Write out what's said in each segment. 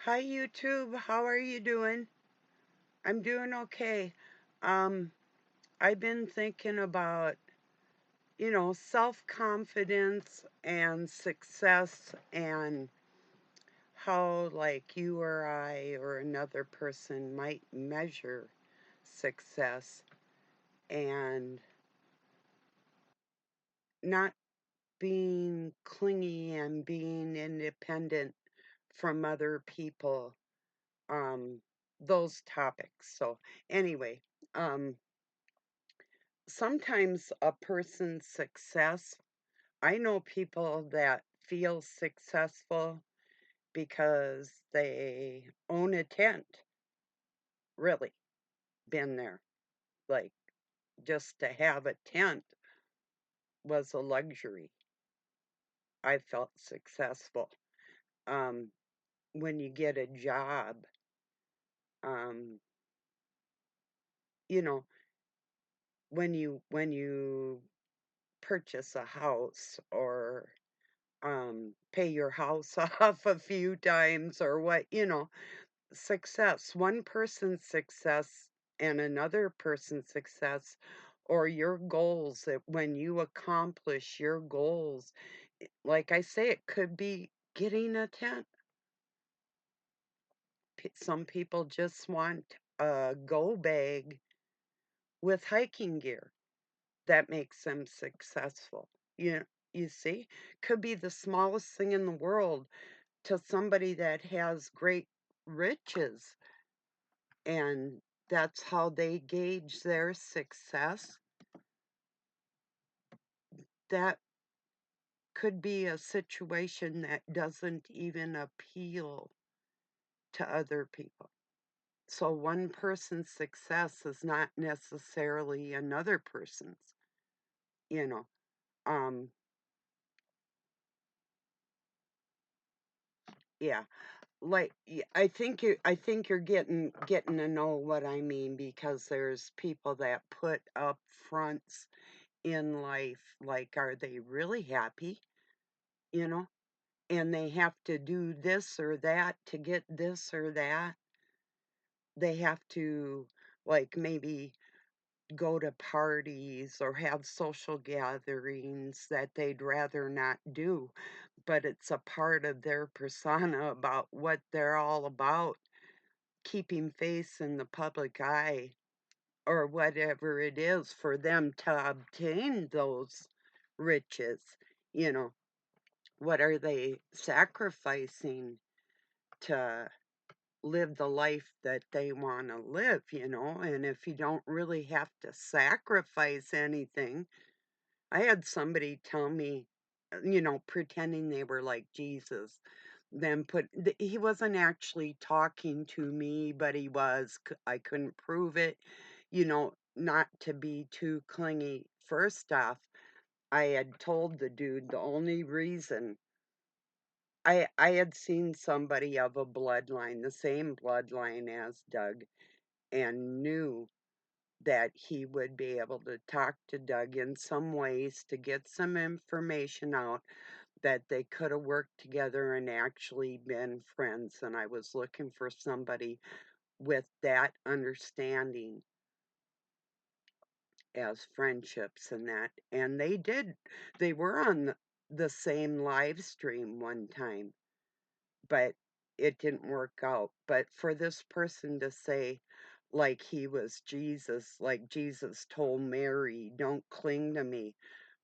Hi YouTube, how are you doing? I'm doing okay. Um, I've been thinking about, self-confidence and success and how like you or I or another person might measure success and not being clingy and being independent from other people. Um, those topics. So anyway, um sometimes a person's success, I know people that feel successful because they own a tent, really, been there. Like, just to have a tent was a luxury. I felt successful. Um, when you get a job, um, you know, when you purchase a house or pay your house off a few times or what, success, one person's success and another person's success, or your goals, that when you accomplish your goals, like I say, it could be getting a tent. Some people just want a go bag with hiking gear. That makes them successful. You see, could be the smallest thing in the world to somebody that has great riches, and that's how they gauge their success. That could be a situation that doesn't even appeal to other people. So one person's success is not necessarily another person's, you know. Um yeah, I think you're getting to know what I mean, because there's people that put up fronts in life, like, are they really happy? You know? And they have to do this or that to get this or that. They have to, like, maybe go to parties or have social gatherings that they'd rather not do, but it's a part of their persona about what they're all about, keeping face in the public eye or whatever it is for them to obtain those riches. You know, what are they sacrificing to live the life that they want to live? And if you don't really have to sacrifice anything, I had somebody tell me, pretending they were like Jesus, then he wasn't actually talking to me, but he was. I couldn't prove it, not to be too clingy. First off, I had told the dude the only reason I had seen somebody of a bloodline, the same bloodline as Doug, and knew that he would be able to talk to Doug in some ways to get some information out, that they could have worked together and actually been friends. And I was looking for somebody with that understanding as friendships and that. And they did. They were on the same live stream one time, but it didn't work out. But for this person to say, like he was Jesus, like Jesus told Mary, don't cling to me,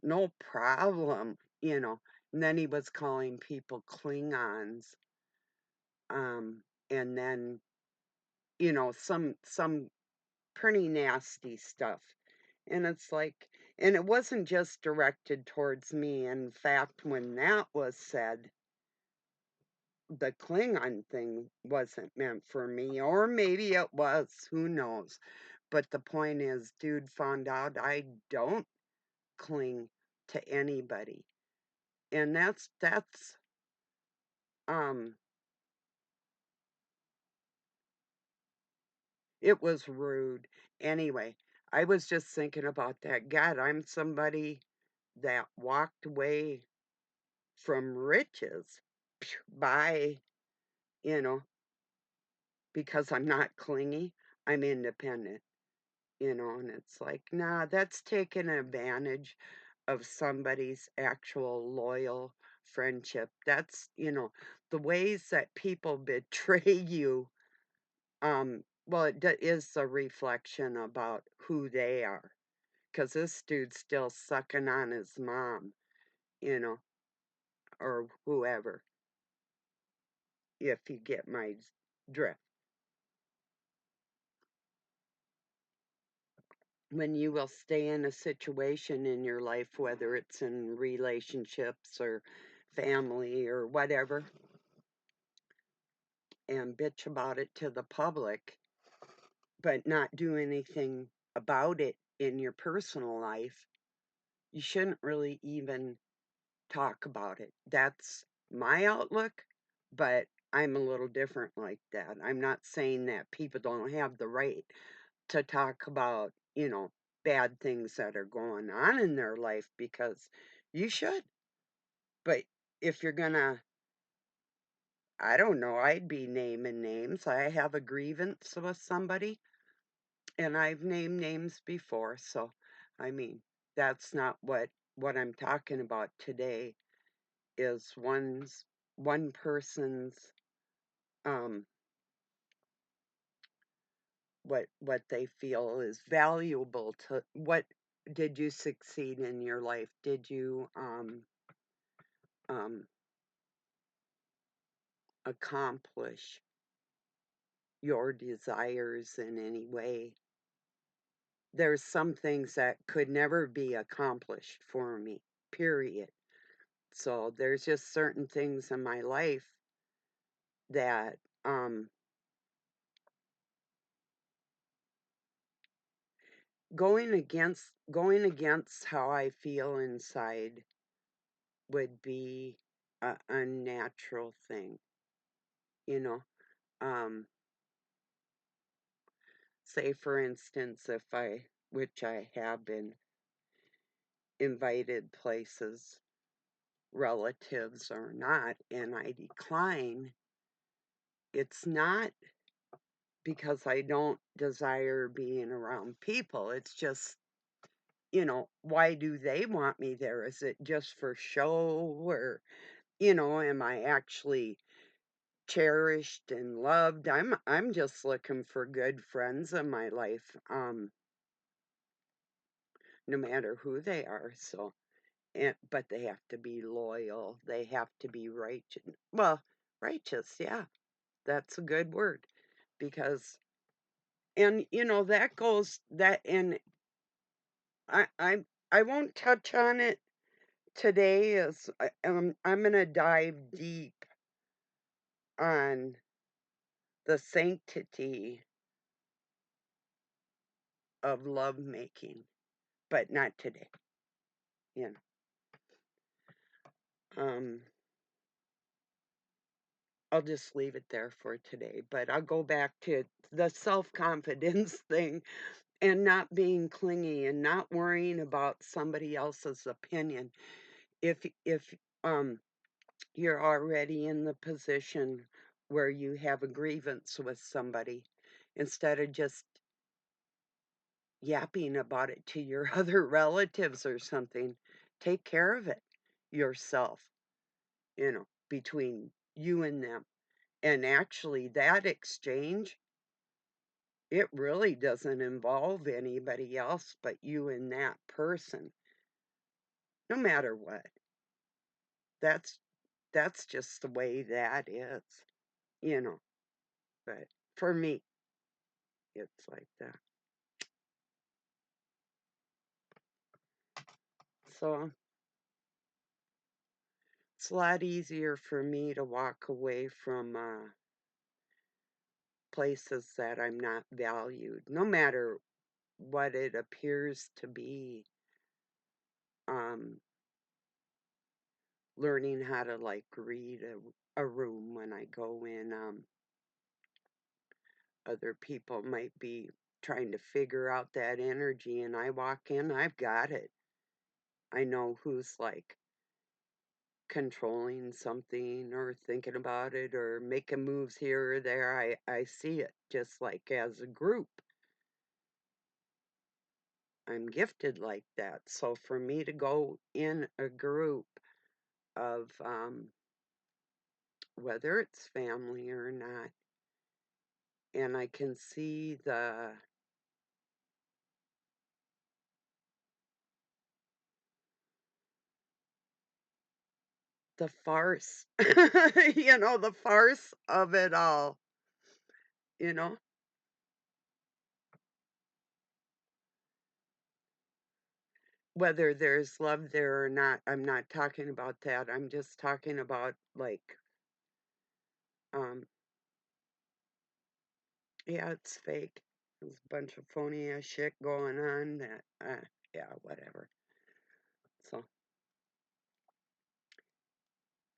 no problem, And then he was calling people Klingons, and then, some pretty nasty stuff. And it's like, and it wasn't just directed towards me. In fact, when that was said, the Klingon thing wasn't meant for me, or maybe it was, who knows? But the point is, dude found out I don't cling to anybody. And um, it was rude. Anyway, I was just thinking about that. God, I'm somebody that walked away from riches. Phew, bye, you know. because I'm not clingy, I'm independent, and it's like, nah, that's taking advantage of somebody's actual loyal friendship. The ways that people betray you, well, is a reflection about who they are. Because this dude's still sucking on his mom, you know, or whoever, if you get my drift. When you will stay in a situation in your life, whether it's in relationships or family or whatever, and bitch about it to the public, but not do anything about it in your personal life, you shouldn't really even talk about it. That's my outlook, but I'm a little different like that. I'm not saying that people don't have the right to talk about, bad things that are going on in their life because you should. But if you're gonna, I don't know, I'd be naming names. I have a grievance with somebody and I've named names before, so I mean, that's not what I'm talking about today is one person's um what they feel is valuable to what did you succeed in your life? Did you um accomplish your desires in any way? There's some things that could never be accomplished for me, period. So there's just certain things in my life that going against how I feel inside would be a unnatural thing, you know. Um, say for instance, which I have been invited places, relatives or not, and I decline, it's not because I don't desire being around people. It's just, why do they want me there? Is it just for show or, am I actually cherished and loved? I'm just looking for good friends in my life, no matter who they are. So, but they have to be loyal. They have to be righteous. Well, righteous, yeah, that's a good word because, and that goes that, and I won't touch on it today. I'm gonna dive deep on the sanctity of love making, but not today. You know, I'll just leave it there for today. But I'll go back to the self confidence thing and not being clingy and not worrying about somebody else's opinion. If um you're already in the position where you have a grievance with somebody, instead of just yapping about it to your other relatives or something, take care of it yourself, between you and them. And actually, that exchange, it really doesn't involve anybody else but you and that person, no matter what. That's that's just the way that is, you know. But for me, it's like that. So it's a lot easier for me to walk away from places that I'm not valued, no matter what it appears to be. Um, learning how to like read a room when I go in. Other people might be trying to figure out that energy, and I walk in, I've got it. I know who's like controlling something or thinking about it or making moves here or there. I see it just like as a group. I'm gifted like that. So for me to go in a group of whether it's family or not, and I can see the farce, the farce of it all, you know, whether there's love there or not. I'm not talking about that. I'm just talking about like, um, yeah, it's fake. There's a bunch of phony ass shit going on that, yeah, whatever. So,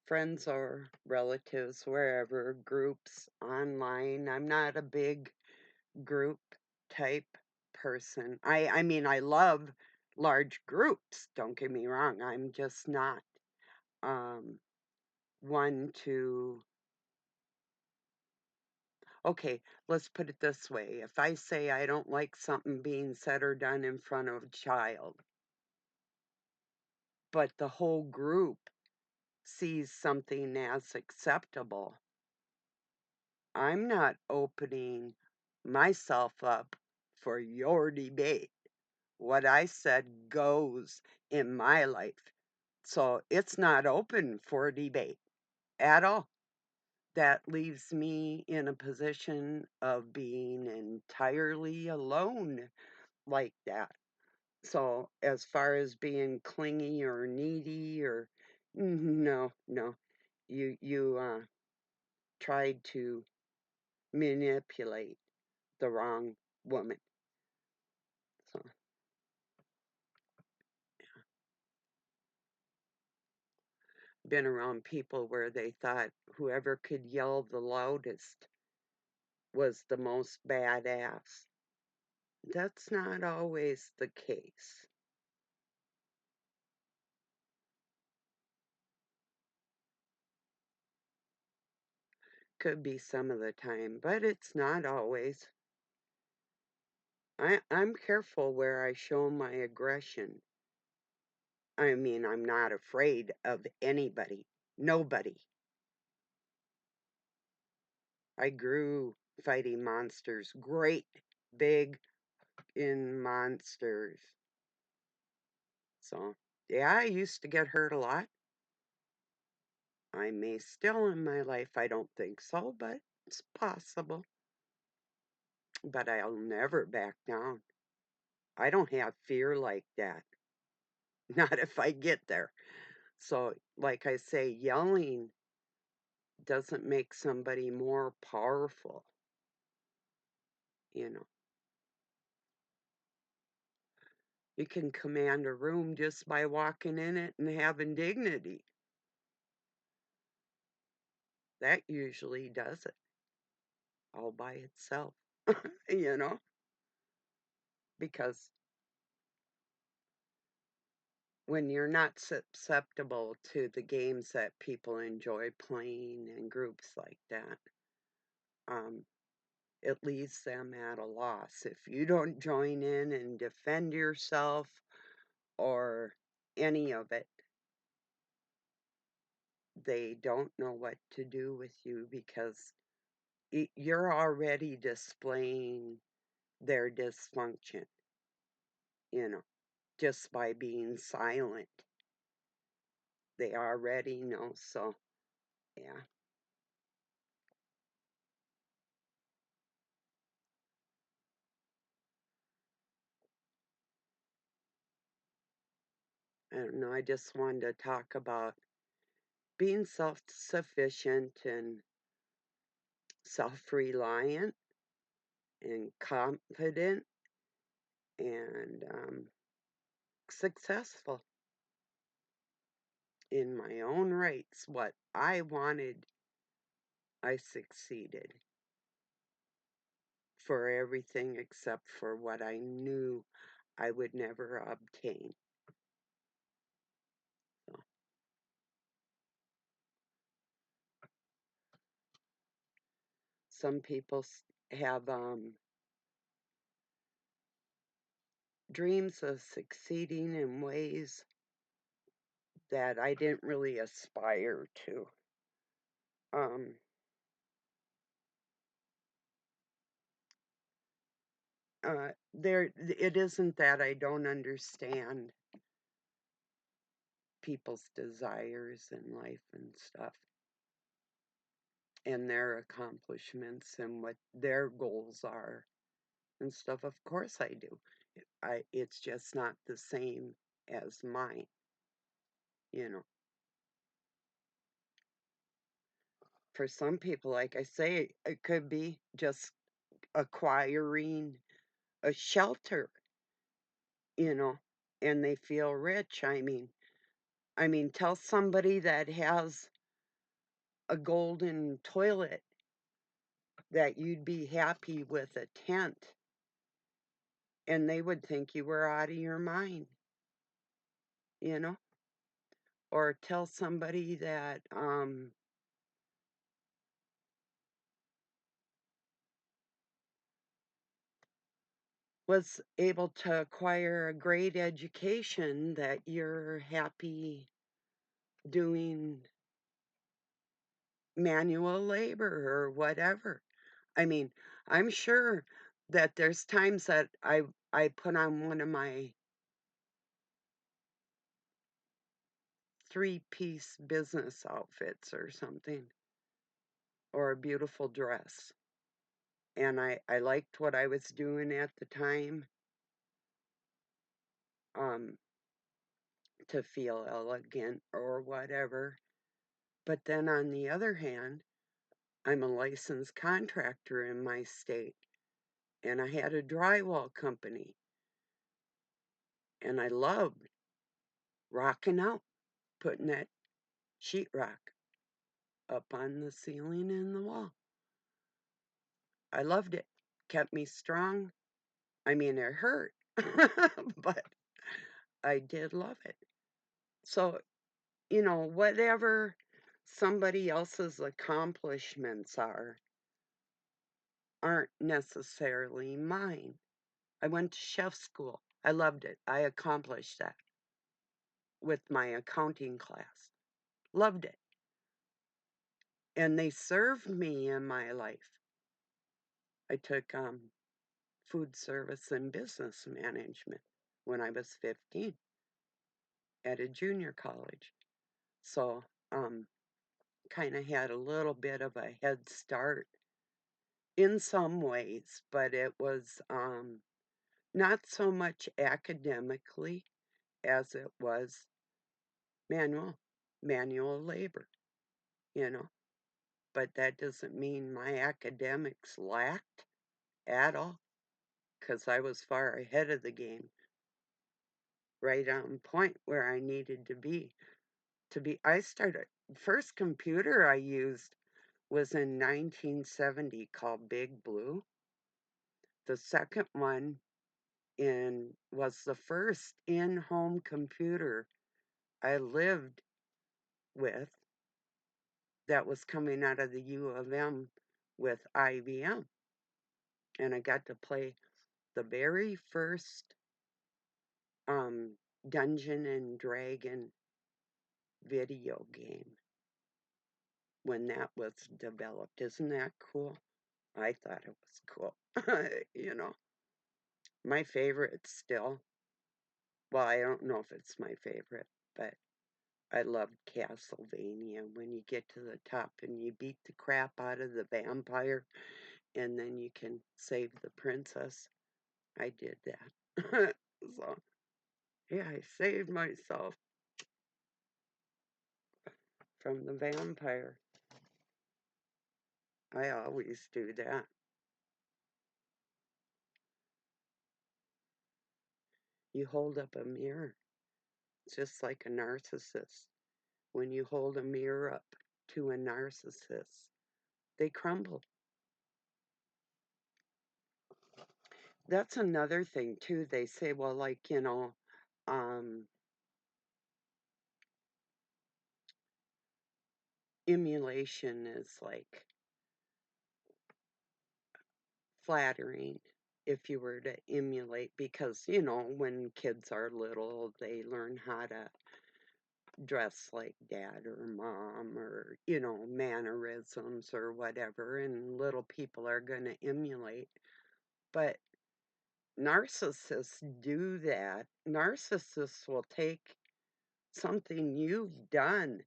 friends or relatives, wherever, groups, online. I'm not a big group type person. I mean, I love large groups, don't get me wrong. I'm just not um one to okay, let's put it this way. If I say I don't like something being said or done in front of a child, but the whole group sees something as acceptable, I'm not opening myself up for your debate. What I said goes in my life. So it's not open for debate at all. That leaves me in a position of being entirely alone like that. So as far as being clingy or needy or no, no. You tried to manipulate the wrong woman. So been around people where they thought whoever could yell the loudest was the most badass. That's not always the case. Could be some of the time, but it's not always. I'm careful where I show my aggression. I mean, I'm not afraid of anybody, nobody. I grew fighting monsters, great big in monsters. So, yeah, I used to get hurt a lot. I may still in my life, I don't think so, but it's possible. But I'll never back down. I don't have fear like that. Not if I get there. So, like I say, yelling doesn't make somebody more powerful, you know. You can command a room just by walking in it and having dignity. That usually does it all by itself, you know, because when you're not susceptible to the games that people enjoy playing in groups like that, um, it leaves them at a loss. If you don't join in and defend yourself or any of it, they don't know what to do with you because you're already displaying their dysfunction, you know, just by being silent. They already know. So, yeah. I don't know. I just wanted to talk about being self sufficient and self reliant and confident and successful in my own rights. What I wanted, I succeeded for everything except for what I knew I would never obtain. So, some people have dreams of succeeding in ways that I didn't really aspire to. Um, it isn't that I don't understand people's desires in life and stuff and their accomplishments and what their goals are and stuff. Of course I do. It's just not the same as mine, you know. For some people, like I say, it could be just acquiring a shelter, you know, and they feel rich. I mean, tell somebody that has a golden toilet that you'd be happy with a tent, and they would think you were out of your mind, you know? Or tell somebody that was able to acquire a great education that you're happy doing manual labor or whatever. I mean, I'm sure that there's times that I put on one of my three-piece business outfits or something, or a beautiful dress, and I liked what I was doing at the time, um, to feel elegant or whatever. But then on the other hand, I'm a licensed contractor in my state, and I had a drywall company, and I loved rocking out, putting that sheetrock up on the ceiling and the wall. I loved it. Kept me strong. I mean, it hurt, but I did love it. So, whatever somebody else's accomplishments aren't necessarily mine. I went to chef school. I loved it. I accomplished that with my accounting class. Loved it. And they served me in my life. I took food service and business management when I was 15 at a junior college. So, kind of had a little bit of a head start in some ways, but it was not so much academically as it was manual, manual labor, you know. But that doesn't mean my academics lacked at all, because I was far ahead of the game, right on point where I needed to be. I started, first computer I used was in 1970 called Big Blue. The second one in was the first in-home computer I lived with that was coming out of the U of M with IBM. And I got to play the very first um, Dungeon and Dragon video game when that was developed. Isn't that cool? I thought it was cool. you know, my favorite still. Well, I don't know if it's my favorite, but I loved Castlevania when you get to the top and you beat the crap out of the vampire and then you can save the princess. I did that. So, yeah, I saved myself from the vampire. I always do that. You hold up a mirror, just like a narcissist. When you hold a mirror up to a narcissist, they crumble. That's another thing, too. They say, well, like, um, emulation is like flattering if you were to emulate because, when kids are little, they learn how to dress like dad or mom or, mannerisms or whatever, and little people are going to emulate. But narcissists do that. Narcissists will take something you've done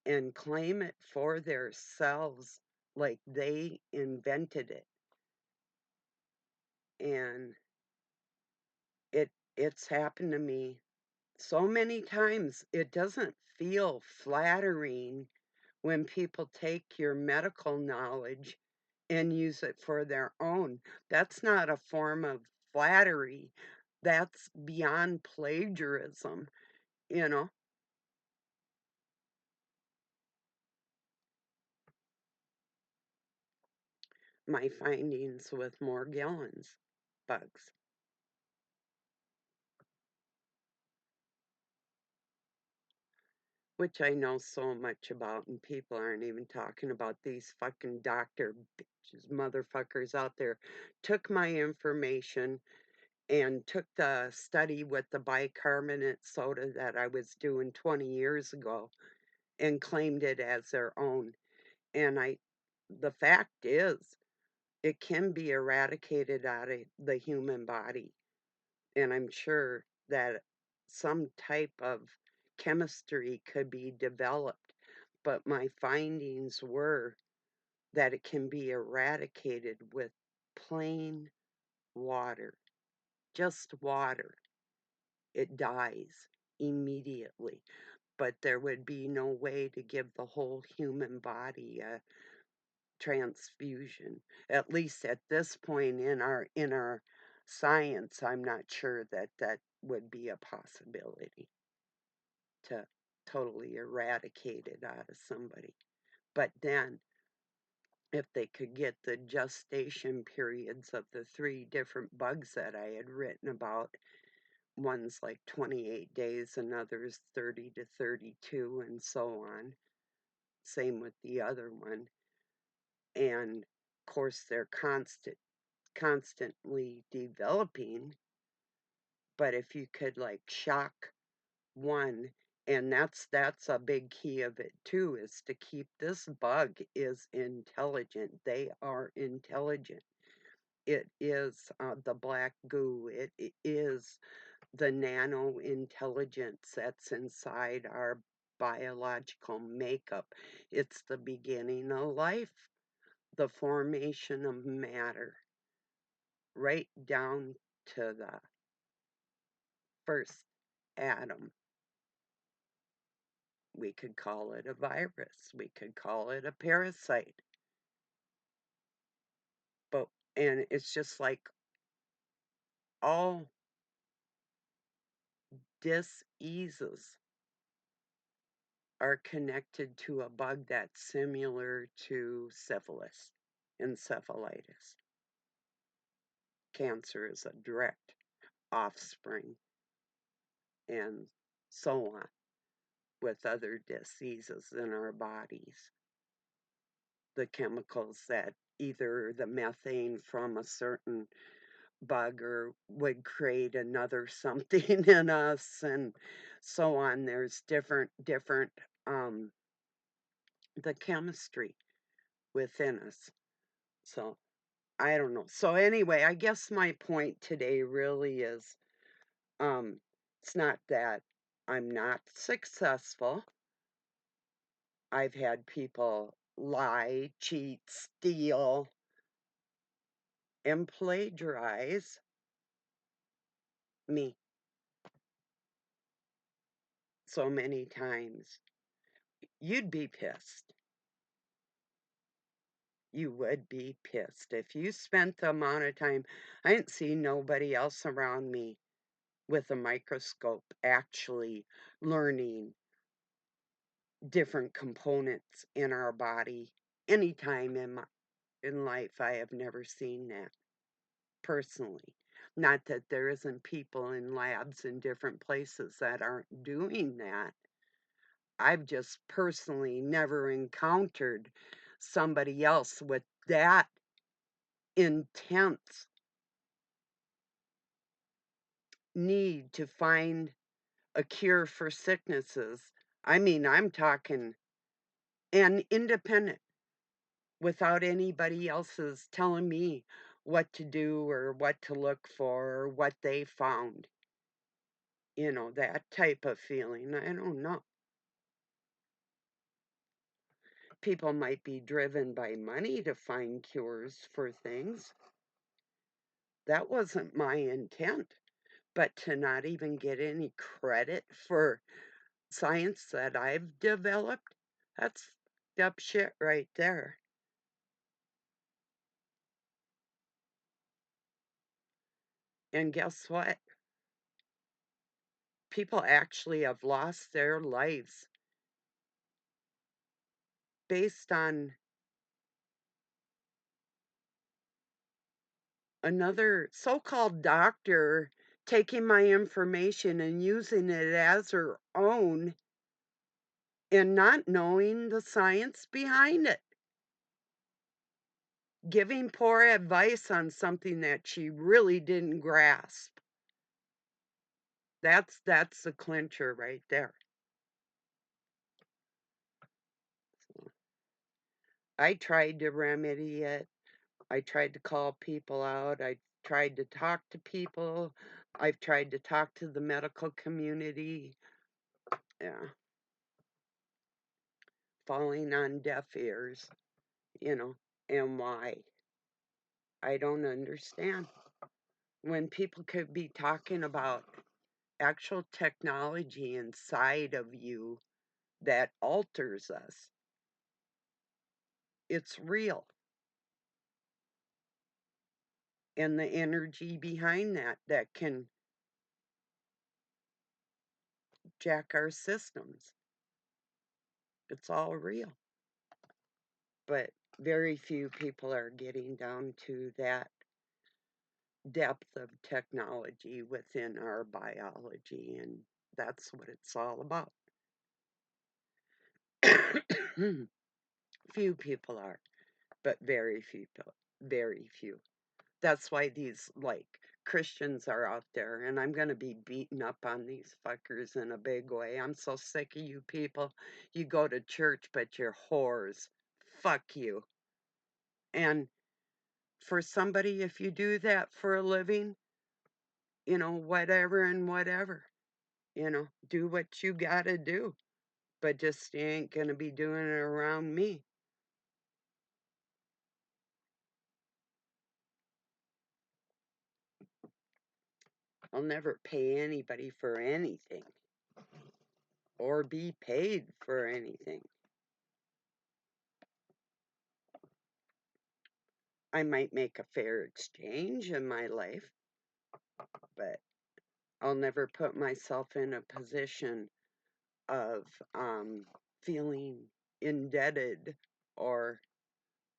and claim it for themselves like they invented it. And it's happened to me so many times. It doesn't feel flattering when people take your medical knowledge and use it for their own. That's not a form of flattery. That's beyond plagiarism, you know. My findings with Morgellons bugs, which I know so much about, and people aren't even talking about these fucking doctor bitches, motherfuckers out there, took my information and took the study with the bicarbonate soda that I was doing 20 years ago and claimed it as their own. And the fact is, it can be eradicated out of the human body. And I'm sure that some type of chemistry could be developed. But my findings were that it can be eradicated with plain water, just water. It dies immediately. But there would be no way to give the whole human body a transfusion. At least at this point in our science, I'm not sure that that would be a possibility to totally eradicate it out of somebody. But then, if they could get the gestation periods of the three different bugs that I had written about, one's like 28 days, another's 30 to 32, and so on. Same with the other one. And of course, they're constantly developing. But if you could like shock one, and that's a big key of it too, is to keep this bug is intelligent. They are intelligent. It is the black goo. It is the nano intelligence that's inside our biological makeup. It's the beginning of life, the formation of matter, right down to the first atom. We could call it a virus, we could call it a parasite, but and it's just like all diseases are connected to a bug that's similar to syphilis, encephalitis. Cancer is a direct offspring, and so on with other diseases in our bodies. The chemicals that either the methane from a certain bug or would create another something in us and so on. There's different um the chemistry within us. So I don't know. So anyway, I guess my point today really is um it's not that I'm not successful. I've had people lie, cheat, steal, and plagiarize me so many times. You'd be pissed. You would be pissed if you spent the amount of time. I didn't see nobody else around me with a microscope actually learning different components in our body. Anytime in life, I have never seen that personally. Not that there isn't people in labs in different places that aren't doing that. I've just personally never encountered somebody else with that intense need to find a cure for sicknesses. I mean, I'm talking and independent without anybody else's telling me what to do or what to look for or what they found. That type of feeling. I don't know. People might be driven by money to find cures for things. That wasn't my intent. But to not even get any credit for science that I've developed, that's fucked up shit right there. And guess what? People actually have lost their lives based on another so-called doctor taking my information and using it as her own and not knowing the science behind it, giving poor advice on something that she really didn't grasp. That's the clincher right there. I tried to remedy it. I tried to call people out. I tried to talk to people. I've tried to talk to the medical community. Yeah, falling on deaf ears, you know, and why? I don't understand. When people could be talking about actual technology inside of you that alters us, it's real. And the energy behind that can jack our systems. It's all real. But very few people are getting down to that depth of technology within our biology, and that's what it's all about. Few people are, but very few people, very few. That's why these like Christians are out there, and I'm gonna be beating up on these fuckers in a big way. I'm so sick of you people. You go to church, but you're whores. Fuck you. And for somebody, if you do that for a living, whatever and whatever, do what you gotta do. But just you ain't gonna be doing it around me. I'll never pay anybody for anything or be paid for anything. I might make a fair exchange in my life, but I'll never put myself in a position of feeling indebted or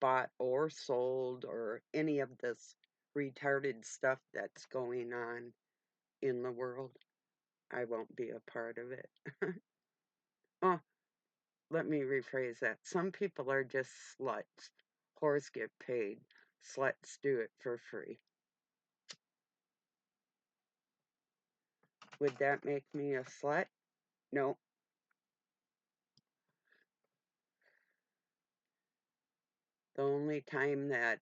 bought or sold or any of this retarded stuff that's going on in the world. I won't be a part of it. Oh, let me rephrase that. Some people are just sluts. Whores get paid. Sluts do it for free. Would that make me a slut? No. The only time that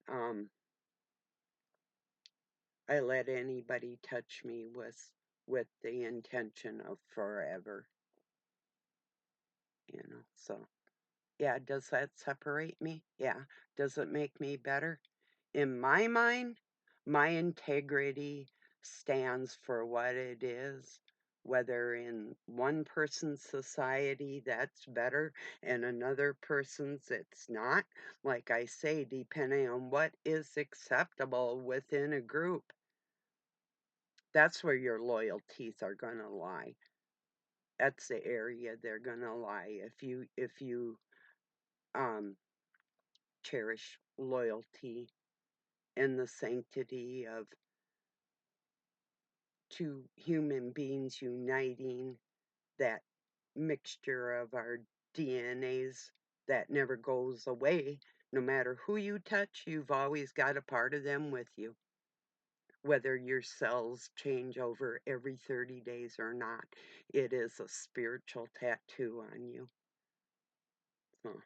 I let anybody touch me was with the intention of forever, So, yeah, does that separate me? Yeah. Does it make me better? In my mind, my integrity stands for what it is. Whether in one person's society that's better and another person's it's not. Like I say, depending on what is acceptable within a group, that's where your loyalties are going to lie. That's the area they're going to lie. If you um, cherish loyalty and the sanctity of two human beings uniting, that mixture of our DNAs that never goes away No matter who you touch, you've always got a part of them with you, whether your cells change over every 30 days or not. It is a spiritual tattoo on you. So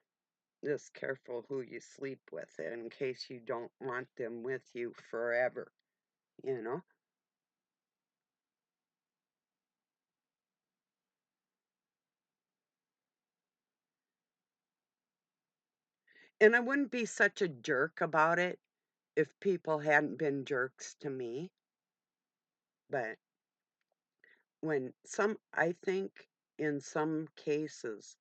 just careful who you sleep with in case you don't want them with you forever, you know? And I wouldn't be such a jerk about it if people hadn't been jerks to me, but I think in some cases,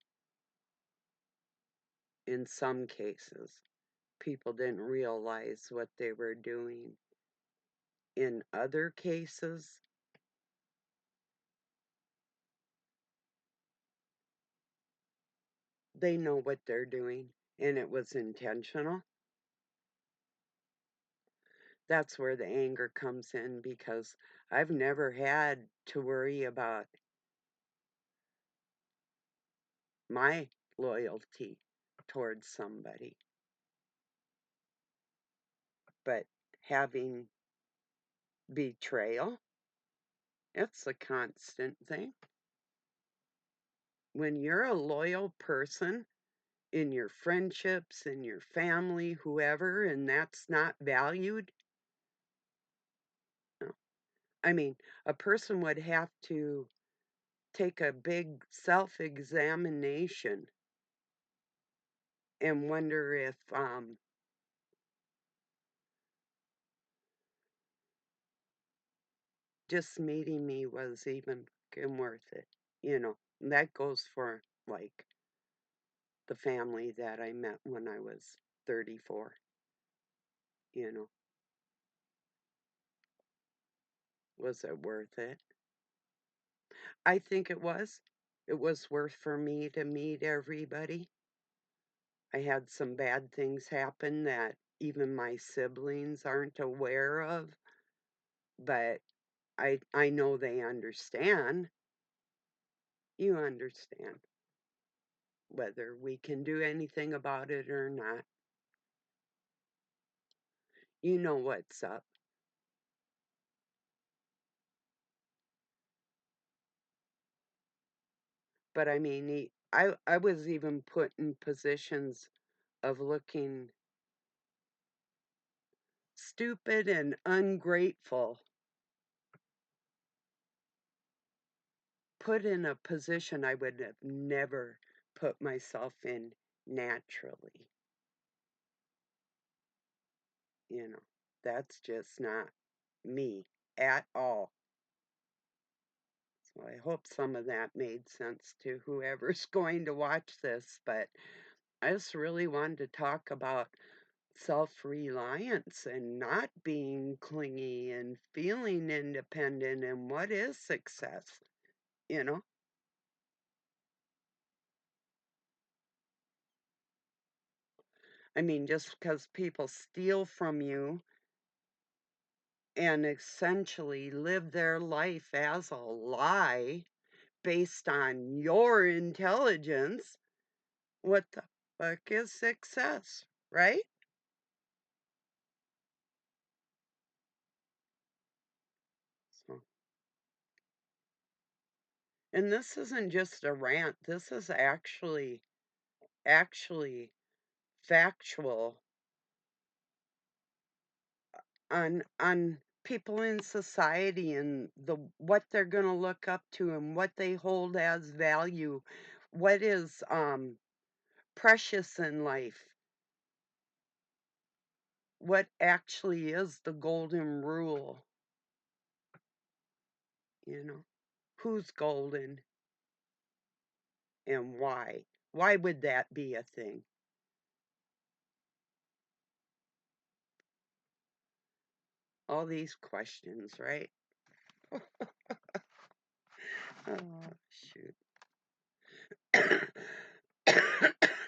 people didn't realize what they were doing. In other cases, they know what they're doing and it was intentional. That's where the anger comes in because I've never had to worry about my loyalty towards somebody, but having betrayal, it's a constant thing. When you're a loyal person in your friendships, in your family, whoever, and that's not valued, no. I mean, a person would have to take a big self-examination and wonder if just meeting me was even fucking worth it, you know. And that goes for like the family that I met when I was 34, you know. Was it worth it? I think it was. It was worth for me to meet everybody. I had some bad things happen that even my siblings aren't aware of, but I know they understand. You understand whether we can do anything about it or not. You know what's up. But I mean, I was even put in positions of looking stupid and ungrateful, put in a position I would have never put myself in naturally. You know, that's just not me at all. So I hope some of that made sense to whoever's going to watch this. But I just really wanted to talk about self reliance and not being clingy and feeling independent and what is success, you know? I mean, just because people steal from you and essentially live their life as a lie based on your intelligence, what the fuck is success, right? So, and this isn't just a rant. This is actually factual on people in society and the what they're going to look up to and what they hold as value, what is precious in life, what actually is the golden rule, you know? Who's golden and why? Why would that be a thing? All these questions, right? Oh, shoot.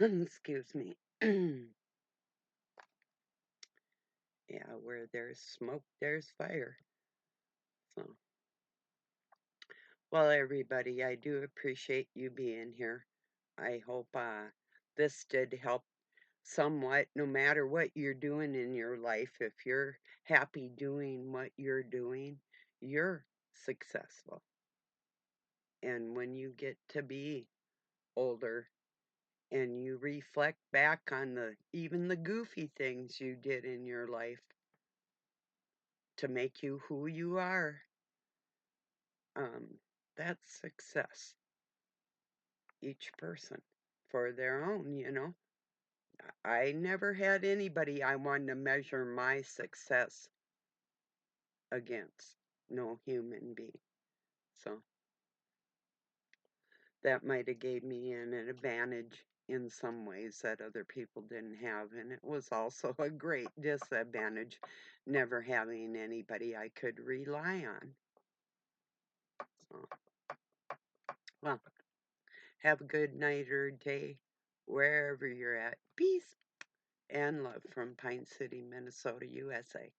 Excuse me. Yeah, where there's smoke, there's fire. So, well, everybody, I do appreciate you being here. I hope this did help somewhat, no matter what you're doing in your life, if you're happy doing what you're doing, you're successful. And when you get to be older and you reflect back on even the goofy things you did in your life to make you who you are, um, that's success. Each person for their own. I never had anybody I wanted to measure my success against. No human being. So that might have gave me an advantage in some ways that other people didn't have, and it was also a great disadvantage never having anybody I could rely on. So, well, have a good night or day wherever you're at. Peace and love from Pine City, Minnesota, USA.